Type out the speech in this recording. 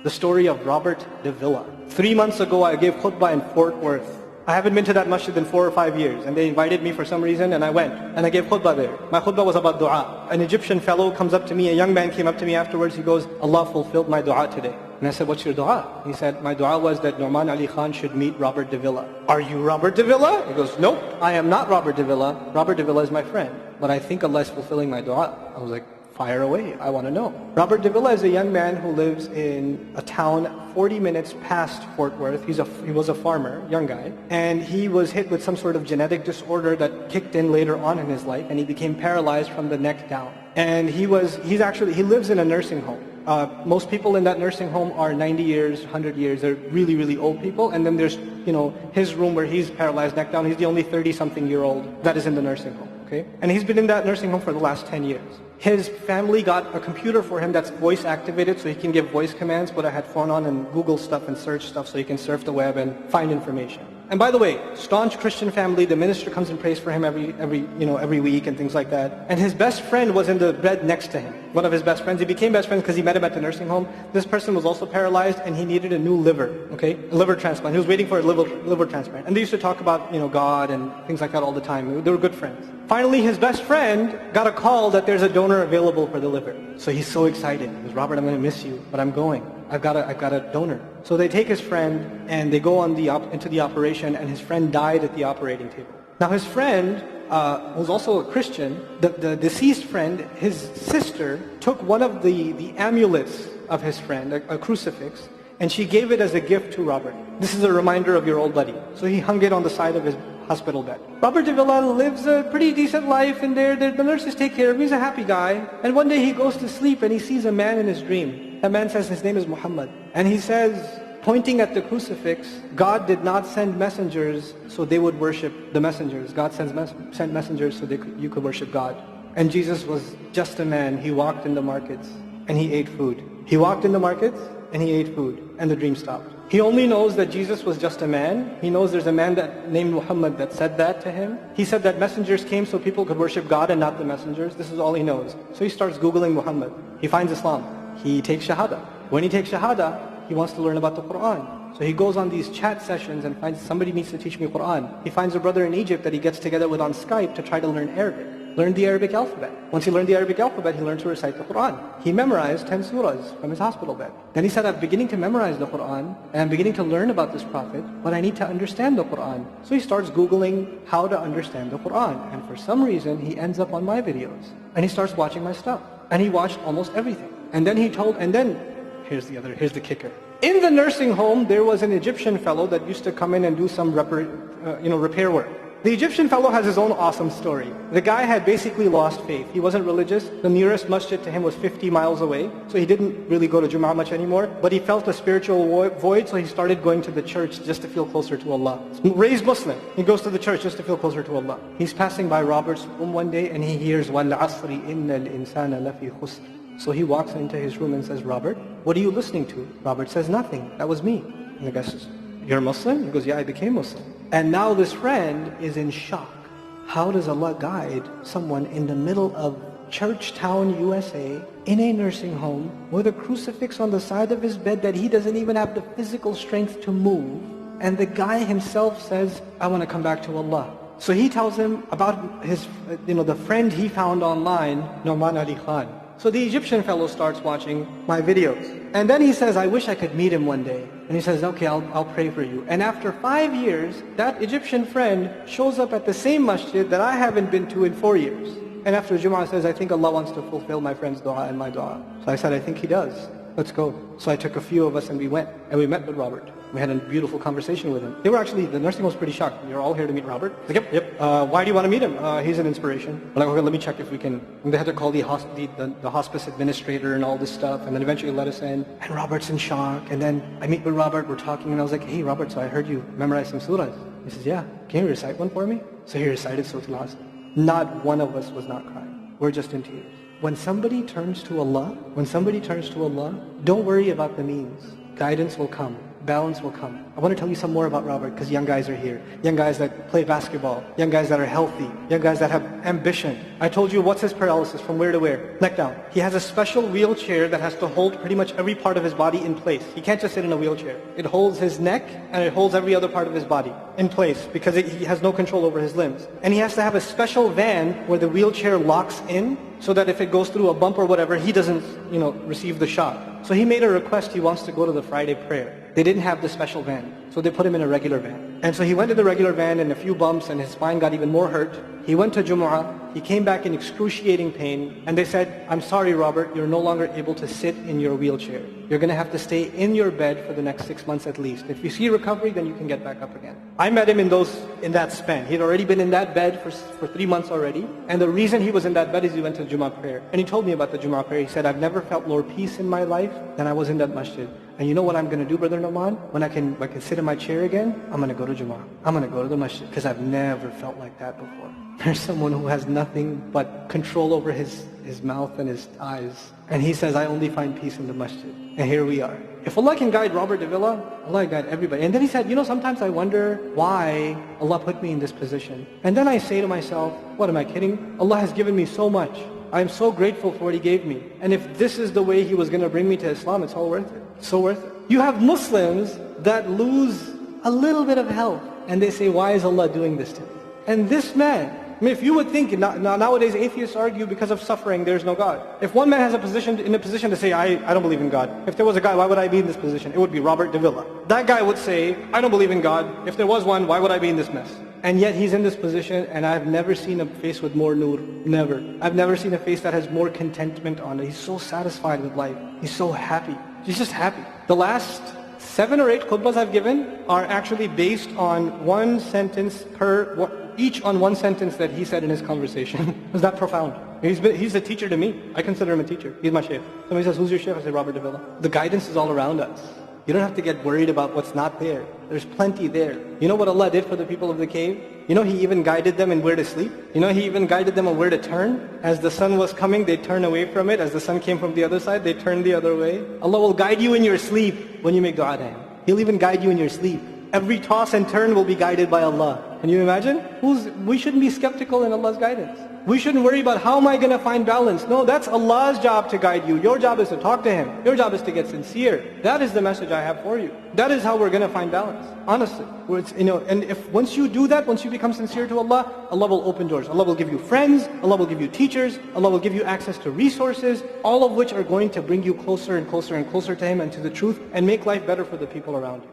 The story of Robert de Villa. 3 months ago, I gave khutbah in Fort Worth. I haven't been to that masjid in 4 or 5 years, and they invited me for some reason, and I went, and I gave khutbah there. My khutbah was about dua. An Egyptian fellow comes up to me, a young man came up to me afterwards, he goes, Allah fulfilled my dua today. And I said, what's your dua? He said, my dua was that Nouman Ali Khan should meet Robert de Villa. Are you Robert de Villa? He goes, nope, I am not Robert de Villa. Robert de Villa is my friend, but I think Allah is fulfilling my dua. I was like, fire away, I want to know. Robert de Villa is a young man who lives in a town 40 minutes past Fort Worth. He was a farmer, young guy, and he was hit with some sort of genetic disorder that kicked in later on in his life, and he became paralyzed from the neck down. And he lives in a nursing home. Most people in that nursing home are 90 years, 100 years. They're really, really old people. And then there's, his room where he's paralyzed neck down. He's the only 30-something-year-old that is in the nursing home. Okay? And he's been in that nursing home for the last 10 years. His family got a computer for him that's voice activated so he can give voice commands, put a headphone on and Google stuff and search stuff so he can surf the web and find information. And by the way, staunch Christian family, the minister comes and prays for him every week and things like that. And his best friend was in the bed next to him. One of his best friends. He became best friends because he met him at the nursing home. This person was also paralyzed and he needed a new liver, okay? A liver transplant. He was waiting for a liver transplant. And they used to talk about, God and things like that all the time. They were good friends. Finally, his best friend got a call that there's a donor available for the liver. So he's so excited. He goes, Robert, I'm going to miss you, but I'm going. I've got a donor. So they take his friend and they go into the operation, and his friend died at the operating table. Now his friend, who's also a Christian, the deceased friend, his sister took one of the amulets of his friend, a crucifix, and she gave it as a gift to Robert. This is a reminder of your old buddy. So he hung it on the side of his hospital bed. Robert de Villa lives a pretty decent life in there. The nurses take care of him. He's a happy guy. And one day he goes to sleep and he sees a man in his dream. That man says his name is Muhammad. And he says, pointing at the crucifix, God did not send messengers so they would worship the messengers. God sent messengers so you could worship God. And Jesus was just a man. He walked in the markets and he ate food. He walked in the markets and he ate food. And the dream stopped. He only knows that Jesus was just a man. He knows there's a man named Muhammad that said that to him. He said that messengers came so people could worship God and not the messengers. This is all he knows. So he starts Googling Muhammad. He finds Islam. He takes Shahada. When he takes Shahada, he wants to learn about the Quran. So he goes on these chat sessions and finds somebody needs to teach me Quran. He finds a brother in Egypt that he gets together with on Skype to try to learn Arabic. Learn the Arabic alphabet. Once he learned the Arabic alphabet, he learned to recite the Quran. He memorized 10 surahs from his hospital bed. Then he said, I'm beginning to memorize the Quran, and I'm beginning to learn about this prophet, but I need to understand the Quran. So he starts Googling how to understand the Quran. And for some reason, he ends up on my videos. And he starts watching my stuff. And he watched almost everything. And then here's the kicker. In the nursing home, there was an Egyptian fellow that used to come in and do some repair work. The Egyptian fellow has his own awesome story. The guy had basically lost faith. He wasn't religious. The nearest masjid to him was 50 miles away. So he didn't really go to Jum'ah much anymore. But he felt a spiritual void, so he started going to the church just to feel closer to Allah. Raised Muslim. He goes to the church just to feel closer to Allah. He's passing by Robert's room one day and he hears, وَالْعَصْرِ إِنَّ الْإِنسَانَ لَفِي خُسْرٍ. So he walks into his room and says, Robert, what are you listening to? Robert says, nothing. That was me. And the guy says, you're a Muslim? He goes, yeah, I became Muslim. And now this friend is in shock. How does Allah guide someone in the middle of Churchtown, USA, in a nursing home, with a crucifix on the side of his bed that he doesn't even have the physical strength to move, and the guy himself says, I want to come back to Allah. So he tells him about his, the friend he found online, Nouman Ali Khan. So the Egyptian fellow starts watching my videos. And then he says, I wish I could meet him one day. And he says, okay, I'll pray for you. And after 5 years, that Egyptian friend shows up at the same masjid that I haven't been to in 4 years. And after Jum'ah says, I think Allah wants to fulfill my friend's dua and my dua. So I said, I think He does. Let's go. So I took a few of us and we went. And we met with Robert. We had a beautiful conversation with him. They were actually, the nursing home was pretty shocked. You're all here to meet Robert? Like, yep. Why do you want to meet him? He's an inspiration. We're like, okay, let me check if we can. And they had to call the hospice administrator and all this stuff. And then eventually let us in. And Robert's in shock. And then I meet with Robert, we're talking, and I was like, hey Robert, so I heard you memorize some surahs. He says, yeah. Can you recite one for me? So he recited Surah Al-Asr. Not one of us was not crying. We're just in tears. When somebody turns to Allah, don't worry about the means. Guidance will come. balance will come. I want to tell you some more about Robert because young guys are here. Young guys that play basketball. Young guys that are healthy. Young guys that have ambition. I told you what's his paralysis, from where to where? Neck down. He has a special wheelchair that has to hold pretty much every part of his body in place. He can't just sit in a wheelchair. It holds his neck and it holds every other part of his body in place because he has no control over his limbs. And he has to have a special van where the wheelchair locks in so that if it goes through a bump or whatever, he doesn't, receive the shock. So he made a request. He wants to go to the Friday prayer. They didn't have the special van, so they put him in a regular van. And so he went to the regular van and a few bumps and his spine got even more hurt. He went to Jumu'ah. He came back in excruciating pain and they said, I'm sorry Robert, you're no longer able to sit in your wheelchair. You're going to have to stay in your bed for the next 6 months at least. If you see recovery, then you can get back up again. I met him in that span. He'd already been in that bed for 3 months already. And the reason he was in that bed is he went to Jumu'ah prayer. And he told me about the Jumu'ah prayer. He said, I've never felt more peace in my life than I was in that masjid. And you know what I'm going to do, Brother Nouman? When I can sit in my chair again, I'm going to go to Jumu'ah. I'm going to go to the masjid because I've never felt like that before. There's someone who has nothing but control over his mouth and his eyes. And he says, I only find peace in the masjid. And here we are. If Allah can guide Robert Davila, Allah can guide everybody. And then he said, sometimes I wonder why Allah put me in this position. And then I say to myself, what am I kidding? Allah has given me so much. I am so grateful for what He gave me. And if this is the way He was going to bring me to Islam, it's all worth it. It's so worth it. You have Muslims that lose a little bit of health. And they say, why is Allah doing this to me? And this man, if you would think, nowadays atheists argue because of suffering, there's no God. If one man has in a position to say, I don't believe in God. If there was a God, why would I be in this position? It would be Robert Davila. That guy would say, I don't believe in God. If there was one, why would I be in this mess? And yet he's in this position and I've never seen a face with more nur. Never. I've never seen a face that has more contentment on it. He's so satisfied with life. He's so happy. He's just happy. The last 7 or 8 khutbahs I've given are actually based on one sentence each on one sentence that he said in his conversation. It was that profound. He's a teacher to me. I consider him a teacher. He's my shaykh. Somebody says, who's your shaykh? I say, Robert Davila. The guidance is all around us. You don't have to get worried about what's not there. There's plenty there. You know what Allah did for the people of the cave? He even guided them in where to sleep. He even guided them on where to turn. As the sun was coming, they'd turn away from it. As the sun came from the other side, they'd turn the other way. Allah will guide you in your sleep when you make dua to Him. He'll even guide you in your sleep. Every toss and turn will be guided by Allah. Can you imagine? We shouldn't be skeptical in Allah's guidance. We shouldn't worry about how am I going to find balance. No, that's Allah's job to guide you. Your job is to talk to Him. Your job is to get sincere. That is the message I have for you. That is how we're going to find balance. Honestly. And if once you do that, once you become sincere to Allah, Allah will open doors. Allah will give you friends. Allah will give you teachers. Allah will give you access to resources, all of which are going to bring you closer and closer and closer to Him and to the truth and make life better for the people around you.